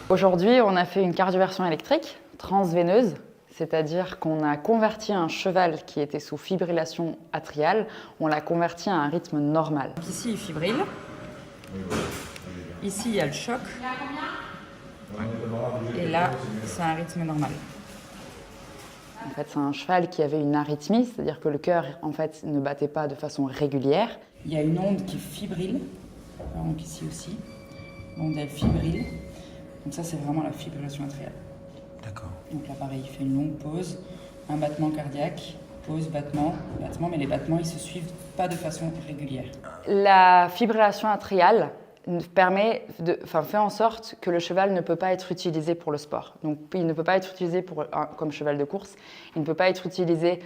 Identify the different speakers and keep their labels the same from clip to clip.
Speaker 1: Aujourd'hui, on a fait une cardioversion électrique transveineuse, c'est-à-dire qu'on a converti un cheval qui était sous fibrillation atriale, on l'a converti à un rythme normal.
Speaker 2: Donc ici, il fibrille. Ici, il y a le choc. Et là, c'est un rythme normal.
Speaker 1: En fait, c'est un cheval qui avait une arythmie, c'est-à-dire que le cœur en fait, ne battait pas de façon régulière.
Speaker 2: Il y a une onde qui fibrille, donc ici aussi. L'onde, elle fibrille. Donc ça, c'est vraiment la fibrillation atriale.
Speaker 3: D'accord.
Speaker 2: Donc là, pareil, il fait une longue pause, un battement cardiaque, pause, battement, battement, mais les battements, ils se suivent pas de façon régulière.
Speaker 1: La fibrillation atriale fait en sorte que le cheval ne peut pas être utilisé pour le sport. Donc, il ne peut pas être utilisé comme cheval de course, il ne peut pas être utilisé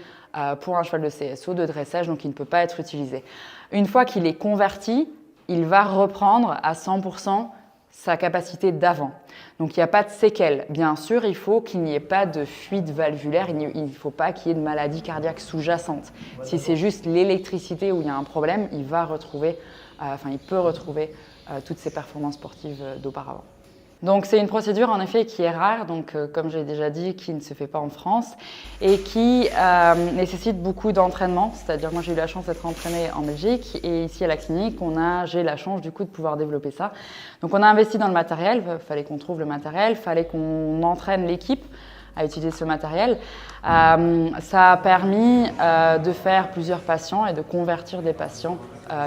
Speaker 1: pour un cheval de CSO, de dressage, donc il ne peut pas être utilisé. Une fois qu'il est converti, il va reprendre à 100% sa capacité d'avant. Donc il n'y a pas de séquelles. Bien sûr, il faut qu'il n'y ait pas de fuite valvulaire, il ne faut pas qu'il y ait de maladie cardiaque sous-jacente. Si c'est juste l'électricité où il y a un problème, il peut retrouver toutes ses performances sportives d'auparavant. Donc c'est une procédure en effet qui est rare, donc comme j'ai déjà dit, qui ne se fait pas en France et qui nécessite beaucoup d'entraînement. C'est-à-dire moi j'ai eu la chance d'être entraînée en Belgique et ici à la clinique j'ai la chance du coup de pouvoir développer ça. Donc on a investi dans le matériel, il fallait qu'on trouve le matériel, il fallait qu'on entraîne l'équipe à utiliser ce matériel. Ça a permis de faire plusieurs patients et de convertir des patients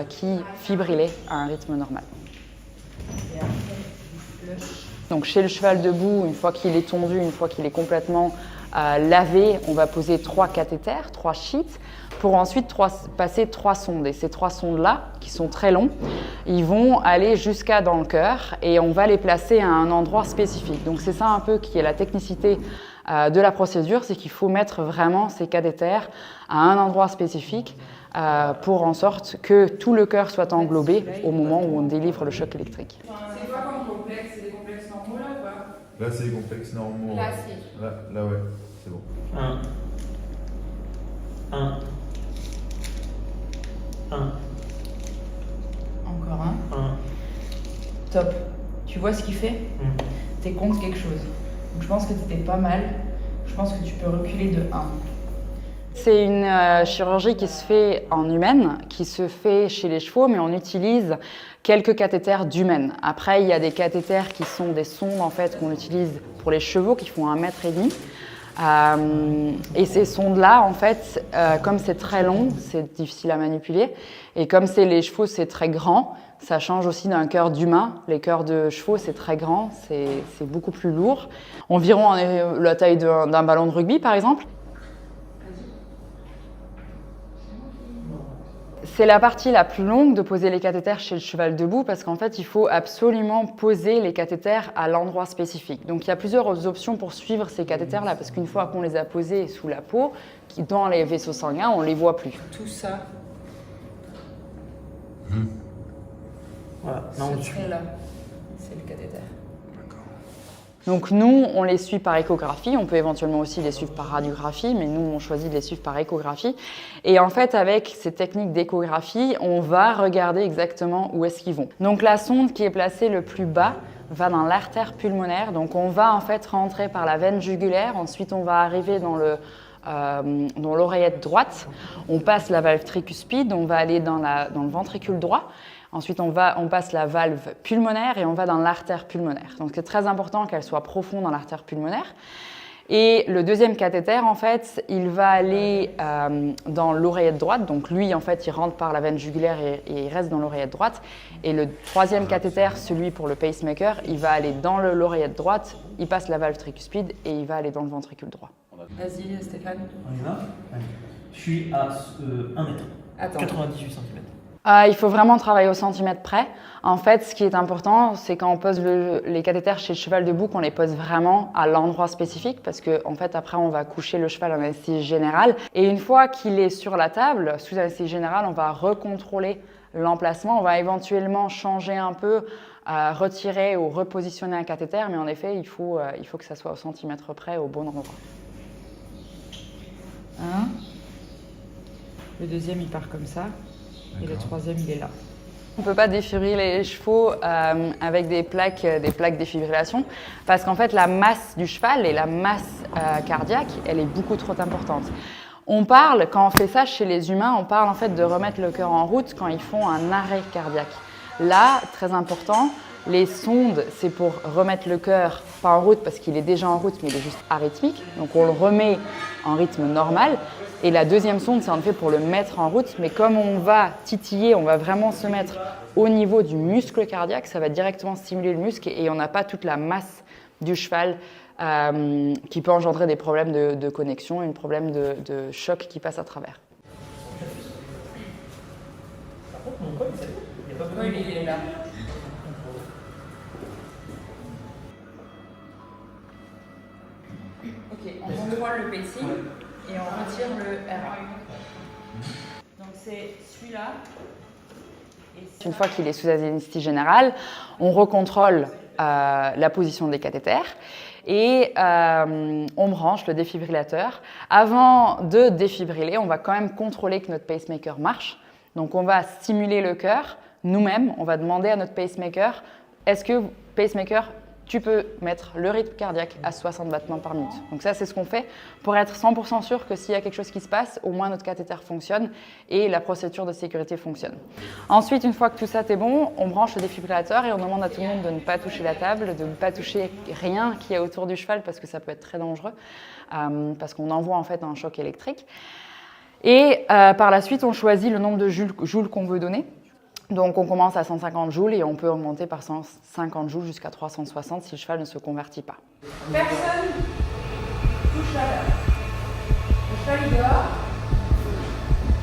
Speaker 1: qui fibrillaient à un rythme normal. Donc chez le cheval debout, une fois qu'il est tondu, une fois qu'il est complètement lavé, on va poser 3 cathéters, 3 sheets, pour ensuite passer 3 sondes. Et ces 3 sondes-là, qui sont très longs, ils vont aller jusqu'à dans le cœur et on va les placer à un endroit spécifique. Donc c'est ça un peu qui est la technicité de la procédure, c'est qu'il faut mettre vraiment ces cathéters à un endroit spécifique pour en sorte que tout le cœur soit englobé au moment où on délivre le choc électrique.
Speaker 4: C'est quoi comme complexe? C'est des complexes normaux là ou pas?
Speaker 3: Là, c'est les complexes normaux.
Speaker 4: Là, si.
Speaker 3: Là, ouais, c'est bon.
Speaker 5: 1.
Speaker 2: Encore un. Top. Tu vois ce qu'il fait? T'es contre quelque chose. Donc je pense que t'étais pas mal. Je pense que tu peux reculer de 1.
Speaker 1: C'est une chirurgie qui se fait en humaine, qui se fait chez les chevaux, mais on utilise quelques cathéters d'humaine. Après, il y a des cathéters qui sont des sondes en fait, qu'on utilise pour les chevaux qui font 1,5 m. Et ces sondes-là, en fait, comme c'est très long, c'est difficile à manipuler. Et comme c'est les chevaux, c'est très grand, ça change aussi d'un cœur d'humain. Les cœurs de chevaux, c'est très grand, c'est beaucoup plus lourd. Environ la taille d'un ballon de rugby, par exemple. C'est la partie la plus longue de poser les cathéters chez le cheval debout parce qu'en fait, il faut absolument poser les cathéters à l'endroit spécifique. Donc, il y a plusieurs options pour suivre ces cathéters-là parce qu'une fois qu'on les a posés sous la peau, dans les vaisseaux sanguins, on ne les voit plus.
Speaker 2: Tout ça,
Speaker 5: Voilà, là on
Speaker 2: ce
Speaker 5: suit.
Speaker 2: trait-là, c'est le cathéter.
Speaker 1: Donc nous, on les suit par échographie, on peut éventuellement aussi les suivre par radiographie, mais nous, on choisit de les suivre par échographie. Et en fait, avec ces techniques d'échographie, on va regarder exactement où est-ce qu'ils vont. Donc la sonde qui est placée le plus bas va dans l'artère pulmonaire, donc on va en fait rentrer par la veine jugulaire, ensuite on va arriver dans l'oreillette droite, on passe la valve tricuspide, on va aller dans le ventricule droit. Ensuite, on passe la valve pulmonaire et on va dans l'artère pulmonaire. Donc, c'est très important qu'elle soit profonde dans l'artère pulmonaire. Et le deuxième cathéter, en fait, il va aller dans l'oreillette droite. Donc, lui, en fait, il rentre par la veine jugulaire et il reste dans l'oreillette droite. Et le troisième cathéter, celui pour le pacemaker, il va aller dans l'oreillette droite, il passe la valve tricuspide et il va aller dans le ventricule droit.
Speaker 2: Vas-y, Stéphane.
Speaker 5: On y va. Allez. Je suis à 1 mètre.
Speaker 2: Attends.
Speaker 5: 98 cm.
Speaker 1: Il faut vraiment travailler au centimètre près. En fait, ce qui est important, c'est quand on pose les cathéters chez le cheval debout, qu'on les pose vraiment à l'endroit spécifique, parce que en fait, après, on va coucher le cheval en anesthésie générale. Et une fois qu'il est sur la table, sous anesthésie générale, on va recontrôler l'emplacement. On va éventuellement changer un peu, retirer ou repositionner un cathéter, mais en effet, il faut que ça soit au centimètre près, au bon endroit.
Speaker 2: Le deuxième, il part comme ça. Et le troisième, il est là.
Speaker 1: On ne peut pas défibriller les chevaux avec des plaques défibrillation parce qu'en fait la masse du cheval et la masse cardiaque, elle est beaucoup trop importante. On parle, quand on fait ça chez les humains, on parle en fait de remettre le cœur en route quand ils font un arrêt cardiaque. Là, très important, les sondes, c'est pour remettre le cœur, pas en route parce qu'il est déjà en route, mais il est juste arythmique. Donc on le remet en rythme normal. Et la deuxième sonde, c'est en fait pour le mettre en route. Mais comme on va titiller, on va vraiment se mettre au niveau du muscle cardiaque, ça va directement stimuler le muscle et on n'a pas toute la masse du cheval qui peut engendrer des problèmes de connexion, un problème de choc qui passe à travers.
Speaker 5: Par contre, mon col, il n'y a pas besoin
Speaker 2: Oui, il est là. Ok, on contrôle le pacing et on retire le R1. Donc c'est celui-là.
Speaker 1: Une fois qu'il est sous anesthésie générale, on recontrôle la position des cathéters et on branche le défibrillateur. Avant de défibriller, on va quand même contrôler que notre pacemaker marche. Donc on va stimuler le cœur nous-mêmes. On va demander à notre pacemaker, est-ce que pacemaker, tu peux mettre le rythme cardiaque à 60 battements par minute. Donc ça, c'est ce qu'on fait pour être 100% sûr que s'il y a quelque chose qui se passe, au moins notre cathéter fonctionne et la procédure de sécurité fonctionne. Ensuite, une fois que tout ça est bon, on branche le défibrillateur et on demande à tout le monde de ne pas toucher la table, de ne pas toucher rien qui est autour du cheval parce que ça peut être très dangereux, parce qu'on envoie en fait un choc électrique. Et par la suite, on choisit le nombre de joules qu'on veut donner. Donc on commence à 150 joules et on peut augmenter par 150 joules jusqu'à 360 si le cheval ne se convertit pas.
Speaker 4: Personne touche la table. Le cheval il dort.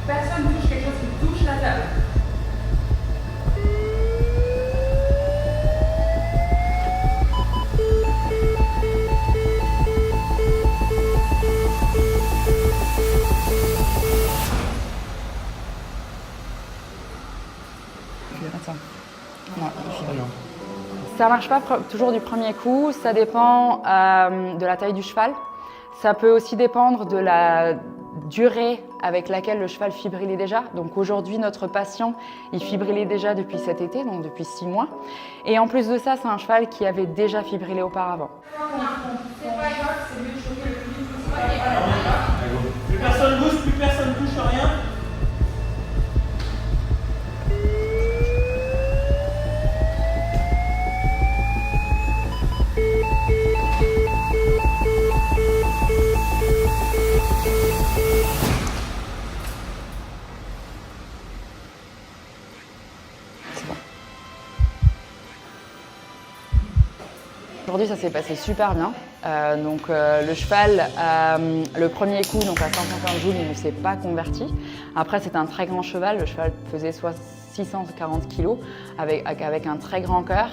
Speaker 4: Personne touche quelque chose qui touche la table.
Speaker 1: Ça marche pas toujours du premier coup, ça dépend de la taille du cheval. Ça peut aussi dépendre de la durée avec laquelle le cheval fibrilait déjà. Donc aujourd'hui, notre patient, il fibrilait déjà depuis cet été, donc depuis 6 mois. Et en plus de ça, c'est un cheval qui avait déjà fibrillé auparavant.
Speaker 4: C'est pas grave, c'est mieux de choquer le plus vite possible.
Speaker 5: Plus personne bouge, plus personne touche rien.
Speaker 1: Aujourd'hui, ça s'est passé super bien. Le cheval, le premier coup, donc à 150 joules, il ne s'est pas converti. Après, c'est un très grand cheval. Le cheval faisait soit 640 kg avec un très grand cœur.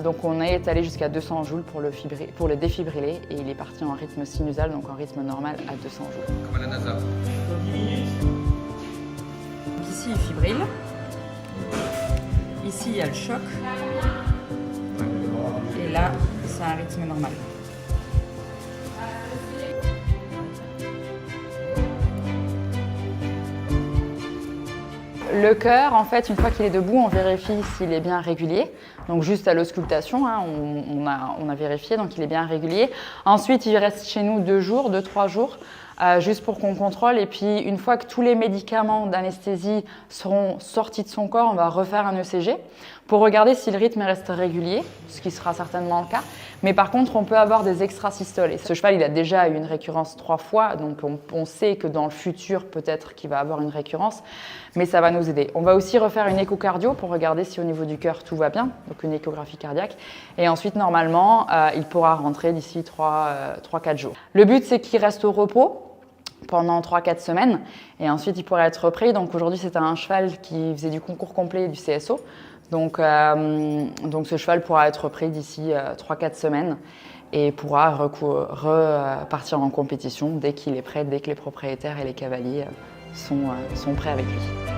Speaker 1: Donc on est allé jusqu'à 200 joules pour le défibriller et il est parti en rythme sinusal, donc en rythme normal à 200 joules.
Speaker 3: Comme à la NASA.
Speaker 5: 10 minutes.
Speaker 2: Ici, il fibrille. Ici, il y a le choc. Et là, c'est un rythme normal.
Speaker 1: Le cœur, en fait, une fois qu'il est debout, on vérifie s'il est bien régulier. Donc juste à l'auscultation, hein, on a vérifié, donc il est bien régulier. Ensuite, il reste chez nous 2-3 jours, juste pour qu'on contrôle. Et puis, une fois que tous les médicaments d'anesthésie seront sortis de son corps, on va refaire un ECG pour regarder si le rythme reste régulier, ce qui sera certainement le cas. Mais par contre, on peut avoir des extrasystoles. Et ce cheval, il a déjà eu une récurrence 3 fois, donc on sait que dans le futur, peut-être qu'il va avoir une récurrence, mais ça va nous aider. On va aussi refaire une échocardio pour regarder si au niveau du cœur, tout va bien, donc une échographie cardiaque. Et ensuite, normalement, il pourra rentrer d'ici 3-4 jours. Le but, c'est qu'il reste au repos pendant 3-4 semaines, et ensuite, il pourra être repris. Donc aujourd'hui, c'était un cheval qui faisait du concours complet du CSO. Donc ce cheval pourra être repris d'ici 3-4 semaines et pourra repartir en compétition dès qu'il est prêt, dès que les propriétaires et les cavaliers sont prêts avec lui.